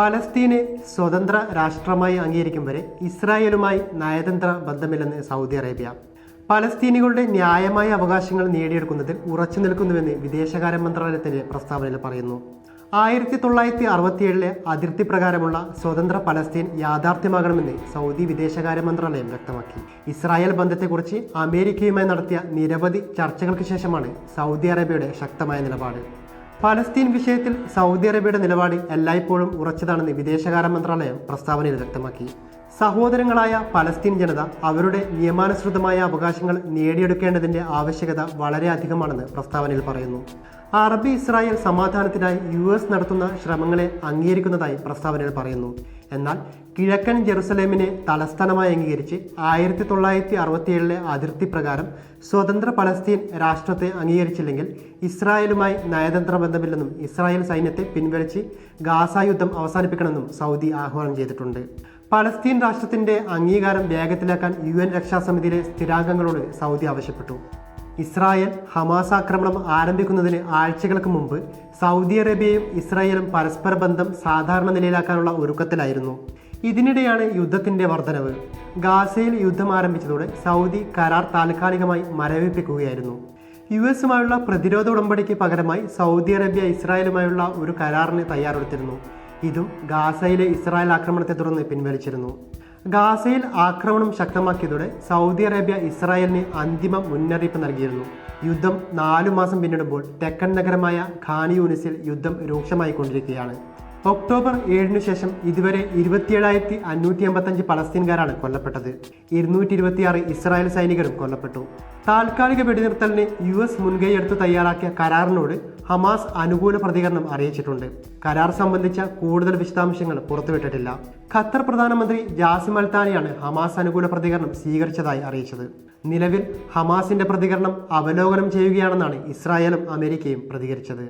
പലസ്തീനെ സ്വതന്ത്ര രാഷ്ട്രമായി അംഗീകരിക്കും വരെ ഇസ്രായേലുമായി നയതന്ത്ര ബന്ധമില്ലെന്ന് സൗദി അറേബ്യ. പലസ്തീനികളുടെ ന്യായമായ അവകാശങ്ങൾ നേടിയെടുക്കുന്നതിൽ ഉറച്ചു നിൽക്കുന്നുവെന്ന് വിദേശകാര്യ മന്ത്രാലയത്തിന്റെ പ്രസ്താവനയിൽ പറയുന്നു. 1967 അതിർത്തി പ്രകാരമുള്ള സ്വതന്ത്ര പലസ്തീൻ യാഥാർത്ഥ്യമാകണമെന്ന് സൗദി വിദേശകാര്യ മന്ത്രാലയം വ്യക്തമാക്കി. ഇസ്രായേൽ ബന്ധത്തെക്കുറിച്ച് അമേരിക്കയുമായി നടത്തിയ നിരവധി ചർച്ചകൾക്ക് ശേഷമാണ് സൗദി അറേബ്യയുടെ ശക്തമായ നിലപാട്. പലസ്തീൻ വിഷയത്തിൽ സൗദി അറേബ്യയുടെ നിലപാട് എല്ലായ്പ്പോഴും ഉറച്ചതാണെന്ന് വിദേശകാര്യ മന്ത്രാലയം പ്രസ്താവനയിൽ വ്യക്തമാക്കി. സഹോദരങ്ങളായ പലസ്തീൻ ജനത അവരുടെ നിയമാനുസൃതമായ അവകാശങ്ങൾ നേടിയെടുക്കേണ്ടതിന്റെ ആവശ്യകത വളരെ അധികമാണെന്ന് പ്രസ്താവനയിൽ പറയുന്നു. അറബി ഇസ്രായേൽ സമാധാനത്തിനായി US നടത്തുന്ന ശ്രമങ്ങളെ അംഗീകരിക്കുന്നതായി പ്രസ്താവനയിൽ പറയുന്നു. എന്നാൽ കിഴക്കൻ ജെറുസലേമിനെ തലസ്ഥാനമായി അംഗീകരിച്ച് 1967 അതിർത്തി പ്രകാരം സ്വതന്ത്ര പലസ്തീൻ രാഷ്ട്രത്തെ അംഗീകരിച്ചില്ലെങ്കിൽ ഇസ്രായേലുമായി നയതന്ത്ര ബന്ധമില്ലെന്നും ഇസ്രായേൽ സൈന്യത്തെ പിൻവലിച്ച് ഗാസ യുദ്ധം അവസാനിപ്പിക്കണമെന്നും സൗദി ആഹ്വാനം ചെയ്തിട്ടുണ്ട്. പലസ്തീൻ രാഷ്ട്രത്തിന്റെ അംഗീകാരം വേഗത്തിലാക്കാൻ UN രക്ഷാസമിതിയിലെ സ്ഥിരാംഗങ്ങളോട് സൗദി ആവശ്യപ്പെട്ടു. ഇസ്രായേൽ ഹമാസ് ആക്രമണം ആരംഭിക്കുന്നതിന് ആഴ്ചകൾക്ക് മുമ്പ് സൗദി അറേബ്യയും ഇസ്രായേലും പരസ്പര ബന്ധം സാധാരണ നിലയിലാക്കാനുള്ള ഒരുക്കത്തിലായിരുന്നു. ഇതിനിടെയാണ് യുദ്ധത്തിന്റെ വർധനവ്. ഗാസയിൽ യുദ്ധം ആരംഭിച്ചതോടെ സൗദി കരാർ താൽക്കാലികമായി മരവിപ്പിക്കുകയായിരുന്നു. US-മായുള്ള പ്രതിരോധ ഉടമ്പടിക്ക് പകരമായി സൗദി അറേബ്യ ഇസ്രായേലുമായുള്ള ഒരു കരാറിന് തയ്യാറെടുത്തിരുന്നു. ഇതും ഗാസയിലെ ഇസ്രായേൽ ആക്രമണത്തെ തുടർന്ന് പിൻവലിച്ചിരുന്നു. ഗാസയിൽ ആക്രമണം ശക്തമാക്കിയതോടെ സൗദി അറേബ്യ ഇസ്രായേലിന് അന്തിമ മുന്നറിയിപ്പ് നൽകിയിരുന്നു. യുദ്ധം 4 മാസം പിന്നിടുമ്പോൾ തെക്കൻ നഗരമായ ഖാൻ യൂനിസിൽ യുദ്ധം രൂക്ഷമായിക്കൊണ്ടിരിക്കുകയാണ്. ഒക്ടോബർ 7 ശേഷം ഇതുവരെ 27,555 പലസ്തീൻകാരാണ് കൊല്ലപ്പെട്ടത്. 226 ഇസ്രായേൽ സൈനികരും കൊല്ലപ്പെട്ടു. താൽക്കാലിക വെടിനിർത്തലിന് US മുൻകൈയെടുത്ത് തയ്യാറാക്കിയ കരാറിനോട് ഹമാസ് അനുകൂല പ്രതികരണം അറിയിച്ചിട്ടുണ്ട്. കരാർ സംബന്ധിച്ച കൂടുതൽ വിശദാംശങ്ങൾ പുറത്തുവിട്ടിട്ടില്ല. ഖത്തർ പ്രധാനമന്ത്രി ജാസിം അൽ താനിയാണ് ഹമാസ് അനുകൂല പ്രതികരണം സ്വീകരിച്ചതായി അറിയിച്ചത്. നിലവിൽ ഹമാസിന്റെ പ്രതികരണം അവലോകനം ചെയ്യുകയാണെന്നാണ് ഇസ്രായേലും അമേരിക്കയും പ്രതികരിച്ചത്.